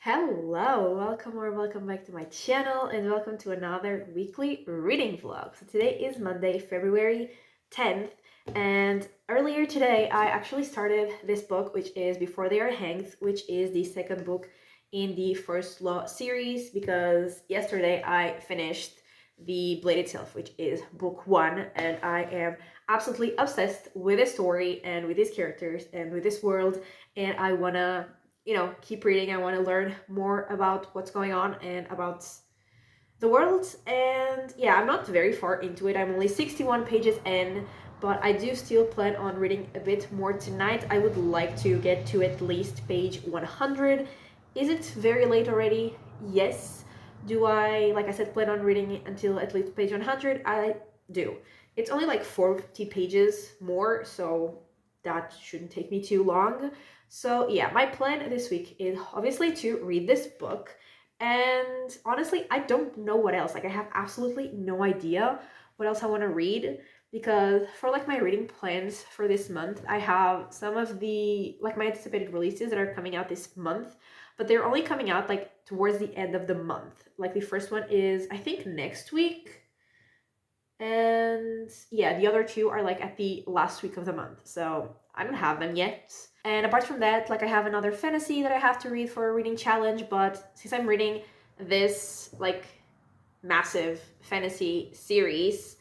Hello, welcome back to my channel and welcome to another weekly reading vlog. So today is Monday, February 10th, and earlier today I actually started this book, which is Before They Are Hanged, which is the second book in the First Law series, because yesterday I finished The Blade itself, which is book 1, and I am absolutely obsessed with this story and with these characters and with this world, and I wanna keep reading. I want to learn more about what's going on and about the world. And yeah, I'm not very far into it. I'm only 61 pages in, but I do still plan on reading a bit more tonight. I would like to get to at least page 100. Is it very late already? Yes. Do I, like I said, plan on reading it until at least page 100? I do. It's only like 40 pages more, so that shouldn't take me too long. So yeah, my plan this week is obviously to read this book, and honestly, I don't know what else. Like, I have absolutely no idea what else I want to read, because for like my reading plans for this month, I have some of the like my anticipated releases that are coming out this month, but they're only coming out like towards the end of the month. Like the first one is I think next week, and yeah, the other two are like at the last week of the month, so I don't have them yet. And apart from that, like, I have another fantasy that I have to read for a reading challenge, but since I'm reading this like massive fantasy series,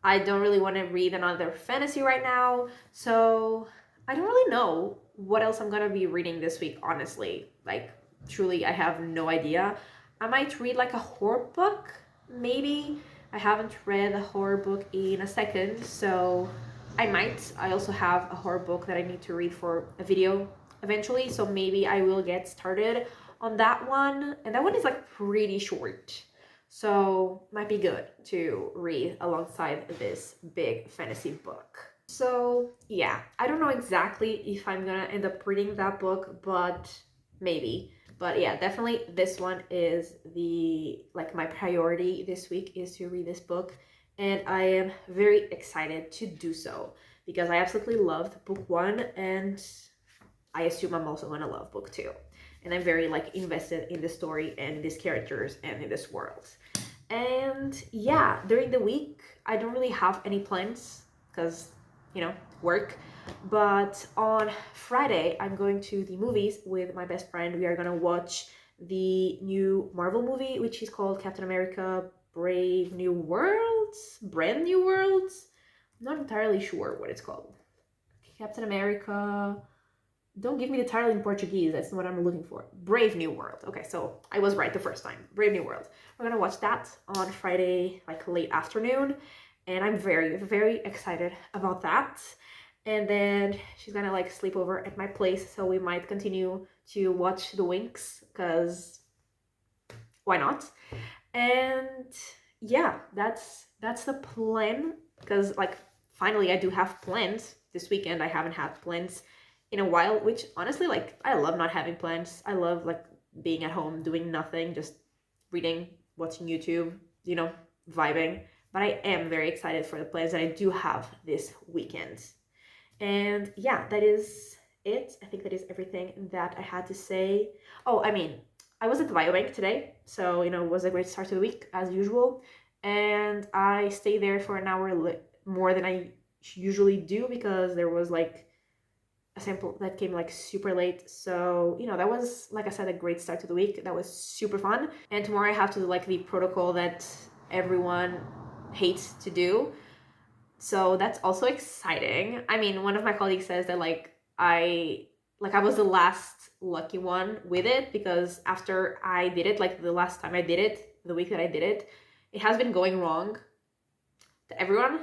I don't really want to read another fantasy right now, so I don't really know what else I'm gonna be reading this week, honestly. Like, truly, I have no idea. I might read like a horror book, maybe. I haven't read a horror book in a second, so I might. I also have a horror book that I need to read for a video eventually, so maybe I will get started on that one. And that one is like pretty short, so might be good to read alongside this big fantasy book. So yeah, I don't know exactly if I'm gonna end up reading that book, but maybe. But yeah, definitely this one is my priority this week is to read this book, and I am very excited to do so because I absolutely loved book 1, and I assume I'm also gonna love book 2. And I'm very like invested in the story and these characters and in this world. And yeah, during the week I don't really have any plans because work. But on Friday, I'm going to the movies with my best friend. We are gonna watch the new Marvel movie, which is called Captain America Brave New Worlds? Brand New Worlds? I'm not entirely sure what it's called. Captain America... Don't give me the title in Portuguese, that's what I'm looking for. Brave New World. Okay, so I was right the first time. Brave New World. We're gonna watch that on Friday, like late afternoon, and I'm very, very excited about that. And then she's gonna like sleep over at my place, so we might continue to watch The Winx, because why not? And yeah, that's the plan, because like finally I do have plans this weekend. I haven't had plans in a while, which honestly, like, I love not having plans. I love like being at home doing nothing, just reading, watching YouTube, vibing. But I am very excited for the plans that I do have this weekend. And yeah, that is it. I think that is everything that I had to say. Oh, I mean, I was at the biobank today, so it was a great start to the week as usual. And I stayed there for an hour more than I usually do, because there was like a sample that came like super late. So that was, like I said, a great start to the week. That was super fun. And tomorrow I have to do like the protocol that everyone hates to do, so that's also exciting. I mean, one of my colleagues says that I was the last lucky one with it, because after I did it, like the last time I did it, the week that I did it, it has been going wrong to everyone.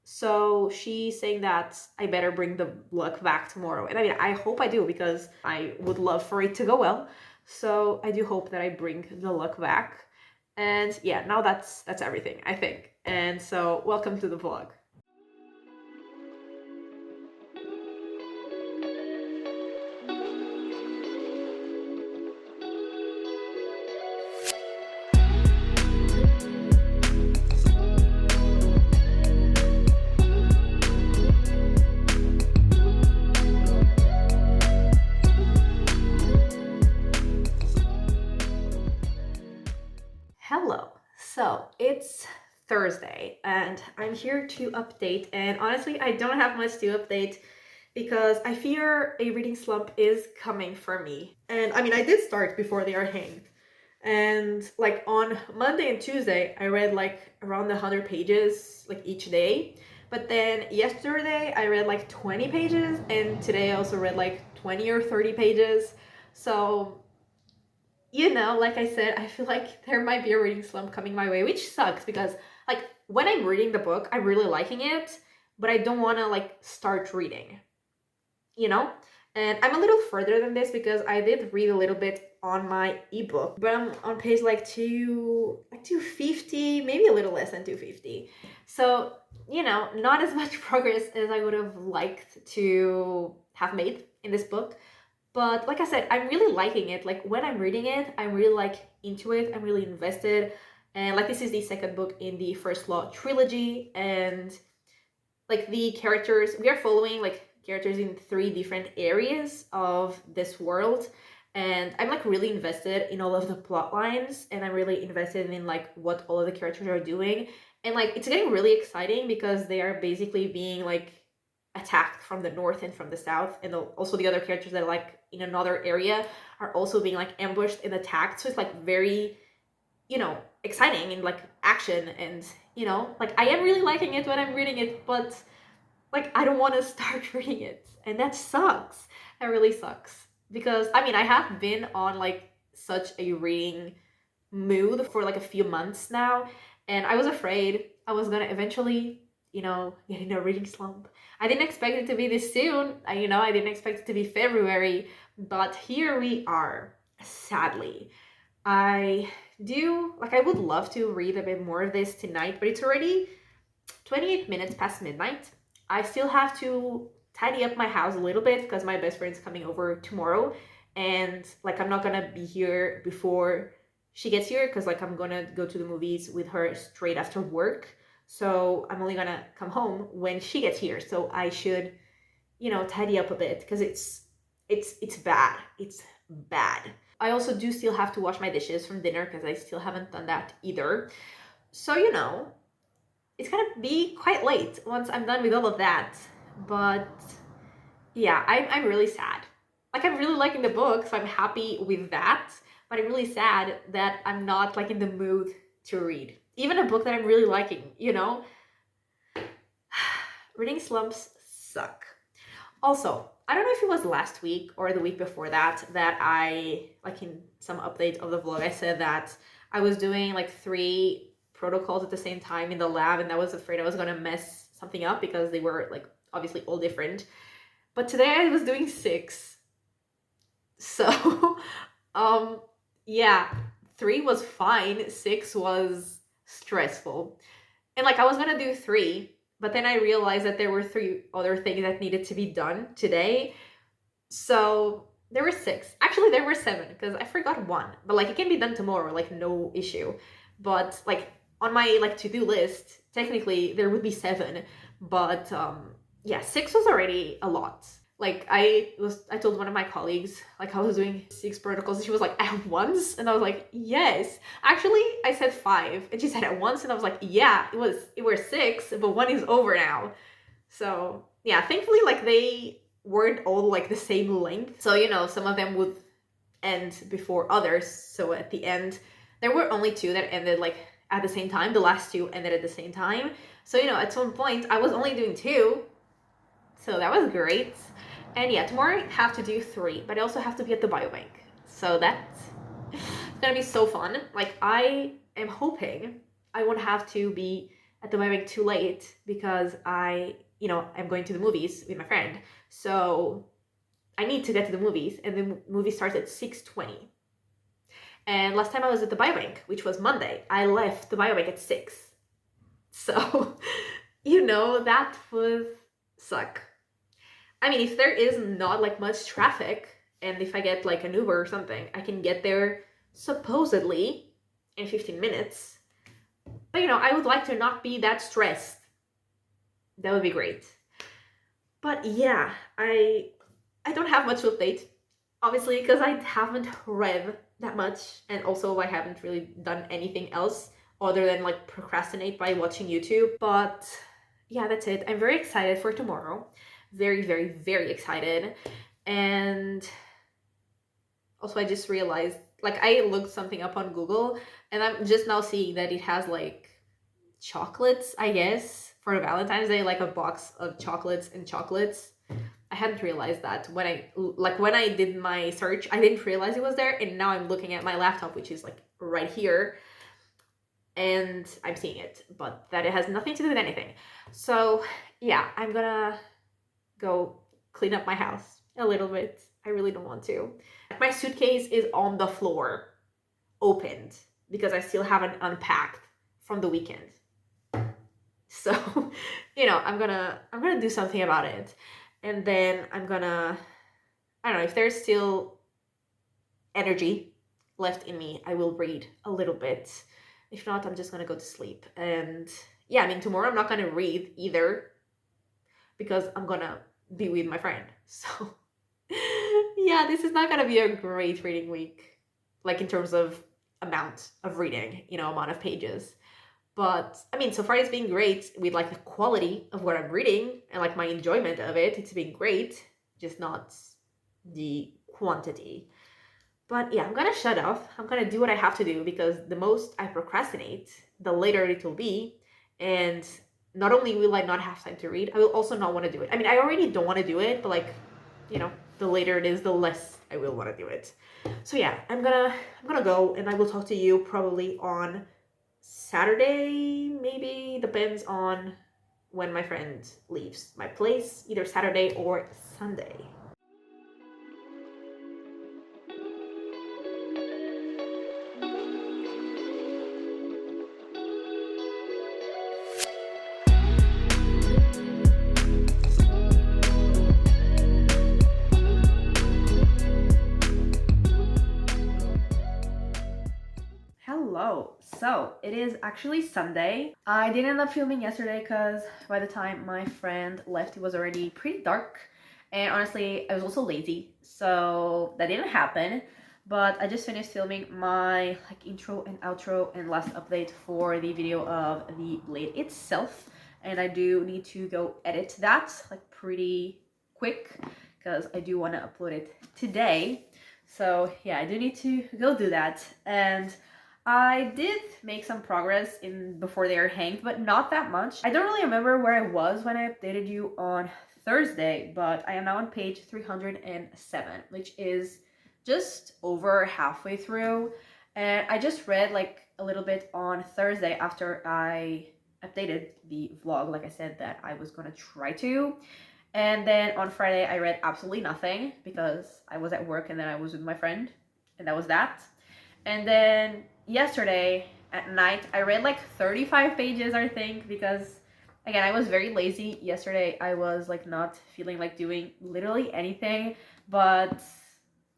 So she's saying that I better bring the luck back tomorrow. And I mean, I hope I do, because I would love for it to go well. So I do hope that I bring the luck back. And yeah, now that's everything, I think. And so welcome to the vlog. Hello. So it's Thursday and I'm here to update. And honestly, I don't have much to update because I fear a reading slump is coming for me. And I mean, I did start before they are hanged. And like on Monday and Tuesday, I read like around 100 pages like each day. But then yesterday, I read like 20 pages. And today, I also read like 20 or 30 pages. So like I said, I feel like there might be a reading slump coming my way, which sucks because like when I'm reading the book, I'm really liking it, but I don't want to like start reading, you know? And I'm a little further than this because I did read a little bit on my ebook, but I'm on page like 250, maybe a little less than 250. So, not as much progress as I would have liked to have made in this book. But like I said, I'm really liking it. Like when I'm reading it, I'm really like into it. I'm really invested. And like this is the second book in the First Law trilogy. And like the characters, we are following like characters in 3 different areas of this world. And I'm like really invested in all of the plot lines. And I'm really invested in like what all of the characters are doing. And like it's getting really exciting because they are basically being like attacked from the north and from the south, and also the other characters that are like in another area are also being like ambushed and attacked. So it's like very exciting and like action, and like I am really liking it when I'm reading it, but like I don't want to start reading it, and that sucks. That really sucks because I mean I have been on like such a reading mood for like a few months now, and I was afraid I was gonna eventually get in a reading slump. I didn't expect it to be this soon. I didn't expect it to be February, but here we are, sadly. I I would love to read a bit more of this tonight, but it's already 28 minutes past midnight. I still have to tidy up my house a little bit because my best friend's coming over tomorrow, and like I'm not gonna be here before she gets here because like I'm gonna go to the movies with her straight after work. So I'm only gonna come home when she gets here. So I should, tidy up a bit because it's bad. It's bad. I also do still have to wash my dishes from dinner because I still haven't done that either. So it's gonna be quite late once I'm done with all of that. But yeah, I'm really sad. Like I'm really liking the book, so I'm happy with that. But I'm really sad that I'm not like in the mood to read. Even a book that I'm really liking. Reading slumps suck. Also, I don't know if it was last week or the week before that I, like in some update of the vlog, I said that I was doing like 3 protocols at the same time in the lab, and I was afraid I was gonna mess something up because they were like obviously all different. But today I was doing 6. So, yeah, 3 was fine, 6 was stressful. And like I was gonna do 3, but then I realized that there were 3 other things that needed to be done today. So there were 6. Actually, there were 7 because I forgot 1. But like it can be done tomorrow, like no issue. But like on my like to-do list, technically there would be 7. But yeah, 6 was already a lot. Like I told one of my colleagues like I was doing 6 protocols, and she was like, at once? And I was like, yes. Actually, I said 5, and she said at once, and I was like, yeah, it were 6, but 1 is over now. So yeah, thankfully like they weren't all like the same length. So some of them would end before others. So at the end, there were only 2 that ended like at the same time. The last 2 ended at the same time. So at some point I was only doing 2. So that was great. And yeah, tomorrow I have to do 3, but I also have to be at the biobank. So that's gonna be so fun. Like I am hoping I won't have to be at the biobank too late because I'm going to the movies with my friend. So I need to get to the movies, and the movie starts at 6:20. And last time I was at the biobank, which was Monday, I left the biobank at 6. So, that would suck. I mean, if there is not like much traffic, and if I get like an Uber or something, I can get there supposedly in 15 minutes. But I would like to not be that stressed. That would be great. But yeah, I don't have much to update, obviously, because I haven't read that much, and also I haven't really done anything else other than like procrastinate by watching YouTube. But yeah, that's it. I'm very excited for tomorrow. Very, very, very excited. And also, I just realized, like, I looked something up on Google, and I'm just now seeing that it has like chocolates, I guess, for Valentine's Day, like a box of chocolates and chocolates. I hadn't realized that when I did my search, I didn't realize it was there, and now I'm looking at my laptop, which is like right here, and I'm seeing it, but that it has nothing to do with anything. So yeah, I'm gonna go clean up my house a little bit. I really don't want to. My suitcase is on the floor, opened, because I still haven't unpacked from the weekend. So, I'm gonna do something about it. And then I don't know, if there's still energy left in me, I will read a little bit. If not, I'm just gonna go to sleep. And yeah, I mean, tomorrow I'm not gonna read either because I'm gonna be with my friend. So yeah, this is not gonna be a great reading week, like in terms of amount of reading, amount of pages. But I mean, so far it's been great with like the quality of what I'm reading and like my enjoyment of it. It's been great, just not the quantity. But yeah, I'm gonna shut off. I'm gonna do what I have to do because the most I procrastinate, the later it will be. And not only will I not have time to read, I will also not want to do it. I mean, I already don't want to do it, but like, the later it is, the less I will want to do it. So yeah, I'm gonna go, and I will talk to you probably on Saturday, maybe, depends on when my friend leaves my place, either Saturday or Sunday. Hello. So it is actually Sunday. I didn't end up filming yesterday because by the time my friend left, it was already pretty dark. And honestly, I was also lazy, so that didn't happen. But I just finished filming my like intro and outro and last update for the video of the blade itself. And I do need to go edit that like pretty quick because I do want to upload it today. So yeah, I do need to go do that. And I did make some progress in before they are hanged, but not that much. I don't really remember where I was when I updated you on Thursday, but I am now on page 307, which is just over halfway through. And I just read like a little bit on Thursday after I updated the vlog, like I said that I was gonna try to. And then on Friday, I read absolutely nothing because I was at work and then I was with my friend, and that was that. And then yesterday at night, I read like 35 pages, I think, because again, I was very lazy. Yesterday, I was like not feeling like doing literally anything, but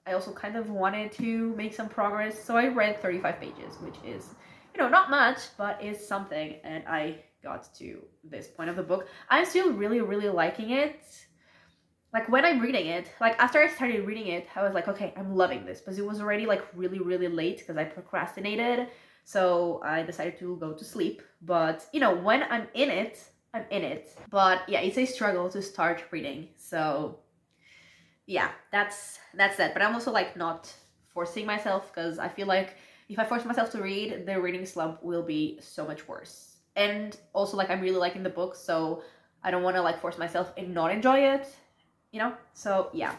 I also kind of wanted to make some progress. So I read 35 pages, which is, not much, but is something. And I got to this point of the book. I'm still really, really liking it. Like when I'm reading it, like after I started reading it, I was like, okay, I'm loving this, because it was already like really, really late because I procrastinated. So I decided to go to sleep. But when I'm in it, I'm in it. But yeah, it's a struggle to start reading. So yeah, that's that. But I'm also like not forcing myself, because I feel like if I force myself to read, the reading slump will be so much worse. And also like I'm really liking the book, so I don't want to like force myself and not enjoy it. So yeah,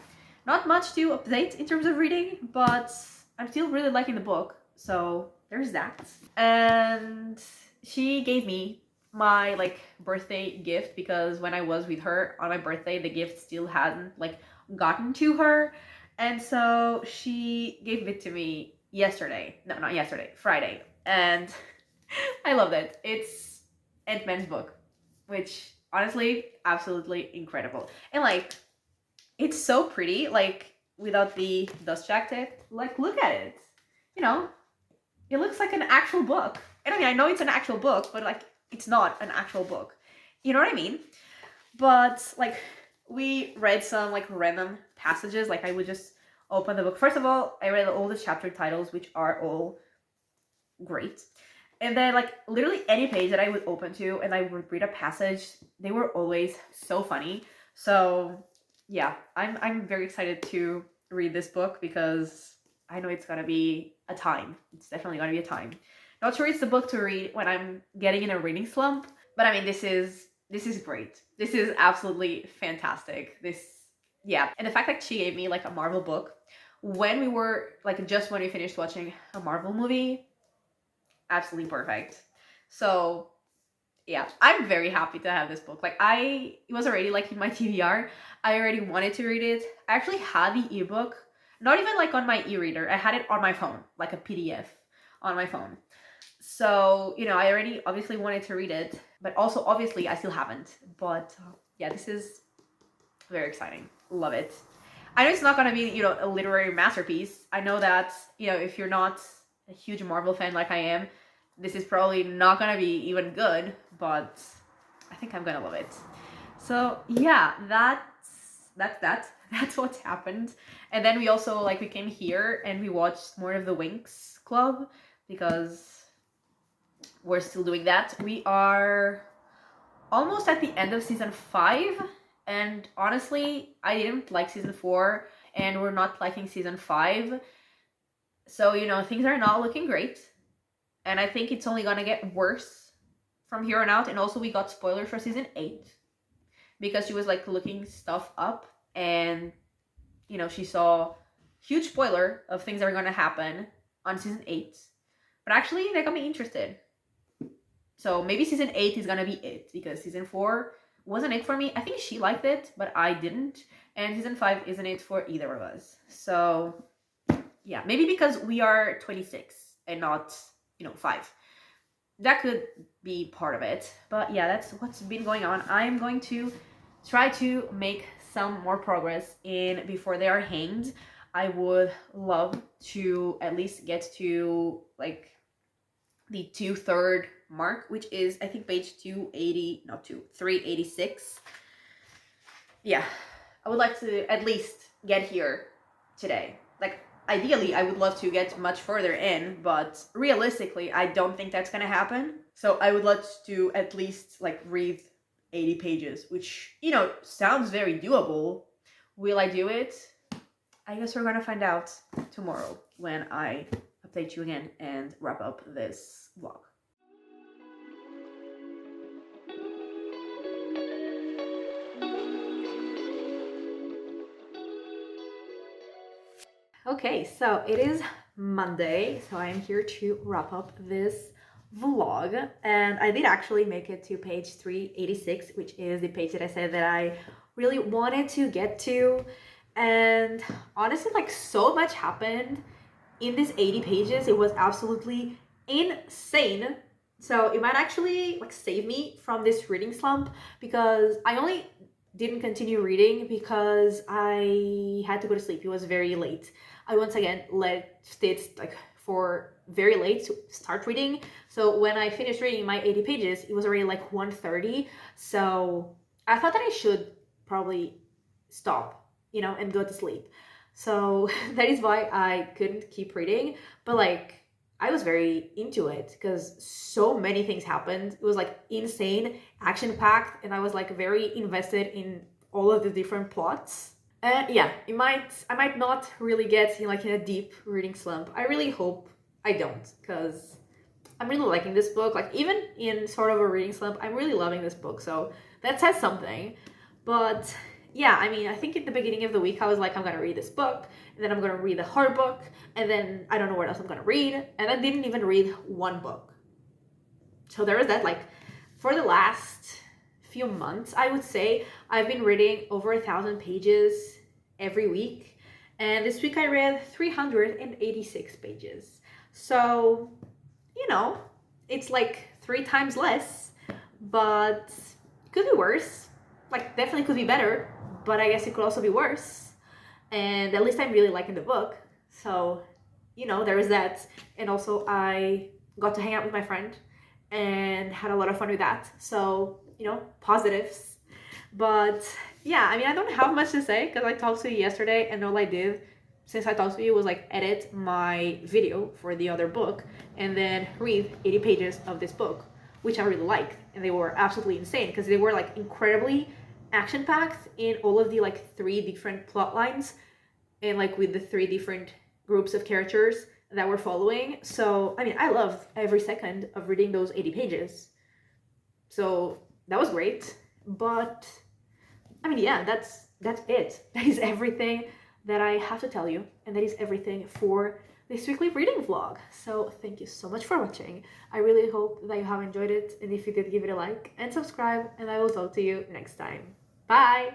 not much to update in terms of reading, but I'm still really liking the book, so there's that. And she gave me my like birthday gift, because when I was with her on my birthday, the gift still hadn't like gotten to her, and so she gave it to me yesterday. No, not yesterday, Friday. And I loved it. It's Ant-Man's book, which honestly absolutely incredible. And like, it's so pretty, like without the dust jacket. Like, look at it. It looks like an actual book. And I mean, I know it's an actual book, but like, it's not an actual book. You know what I mean? But like, we read some like random passages. Like, I would just open the book. First of all, I read all the chapter titles, which are all great. And then like literally any page that I would open to and I would read a passage, they were always so funny. So yeah, I'm very excited to read this book because I know it's gonna be a time. It's definitely gonna be a time. Not sure it's the book to read when I'm getting in a reading slump, but I mean this is great. This is absolutely fantastic. Yeah, and the fact that she gave me like a Marvel book when we were like just when we finished watching a Marvel movie, absolutely perfect. So yeah, I'm very happy to have this book. Like it was already like in my TBR. I already wanted to read it. I actually had the ebook, not even like on my e-reader. I had it on my phone, like a PDF on my phone. So, I already obviously wanted to read it, but also obviously I still haven't. But yeah, this is very exciting. Love it. I know it's not going to be, a literary masterpiece. I know that, if you're not a huge Marvel fan like I am, this is probably not going to be even good, but I think I'm going to love it. So, yeah, that's what's happened. And then we also, we came here and we watched more of the Winx Club because we're still doing that. We are almost at the end of season 5. And honestly, I didn't like season 4, and we're not liking season 5. So, things are not looking great. And I think it's only gonna get worse from here on out. And also, we got spoilers for season 8 because she was looking stuff up, and she saw huge spoiler of things that are gonna happen on season 8. But actually, that got me interested. So maybe season 8 is gonna be it because season 4 wasn't it for me. I think she liked it, but I didn't. And season 5 isn't it for either of us. So yeah, maybe because we are 26 and not, 5. That could be part of it. But yeah, that's what's been going on. I'm going to try to make some more progress in Before They Are Hanged. I would love to at least get to the 2/3 mark, which is I think page 386. Yeah, I would like to at least get here today. Ideally I would love to get much further in, but realistically I don't think that's gonna happen. So I would love to at least read 80 pages, which sounds very doable. Will I do it? I guess we're gonna find out tomorrow when I update you again and wrap up this vlog. Okay, so it is Monday, so I'm here to wrap up this vlog, and I did actually make it to page 386, which is the page that I said that I really wanted to get to. And honestly, so much happened in these 80 pages. It was absolutely insane. So it might actually save me from this reading slump, because I only didn't continue reading because I had to go to sleep. It was very late. I once again left it for very late to start reading. So when I finished reading my 80 pages, it was already 1:30. So I thought that I should probably stop, and go to sleep. So that is why I couldn't keep reading. But I was very into it because so many things happened. It was insane, action-packed, and I was very invested in all of the different plots. And yeah, I might not really get in a deep reading slump. I really hope I don't, because I'm really liking this book. Even in sort of a reading slump, I'm really loving this book. So that says something. But yeah, I think at the beginning of the week, I was I'm gonna read this book, and then I'm gonna read the hard book, and then I don't know what else I'm gonna read, and I didn't even read one book. So there was that. For the last few months, I would say I've been reading over 1,000 pages every week, and this week I read 386 pages. So it's 3 times less, but it could be worse. Definitely could be better, but I guess it could also be worse. And at least I'm really liking the book. So, there is that. And also I got to hang out with my friend and had a lot of fun with that. So, positives. But yeah, I don't have much to say because I talked to you yesterday and all I did since I talked to you, was like edit my video for the other book and then read 80 pages of this book, which I really liked. And they were absolutely insane because they were like incredibly action packed in all of the like 3 different plot lines and like with the 3 different groups of characters that we're following. So, I mean, I loved every second of reading those 80 pages. So that was great. But I mean, yeah, that's it. That is everything that I have to tell you, and that is everything for this weekly reading vlog. So thank you so much for watching. I really hope that you have enjoyed it, and if you did, give it a like and subscribe, and I will talk to you next time. Bye!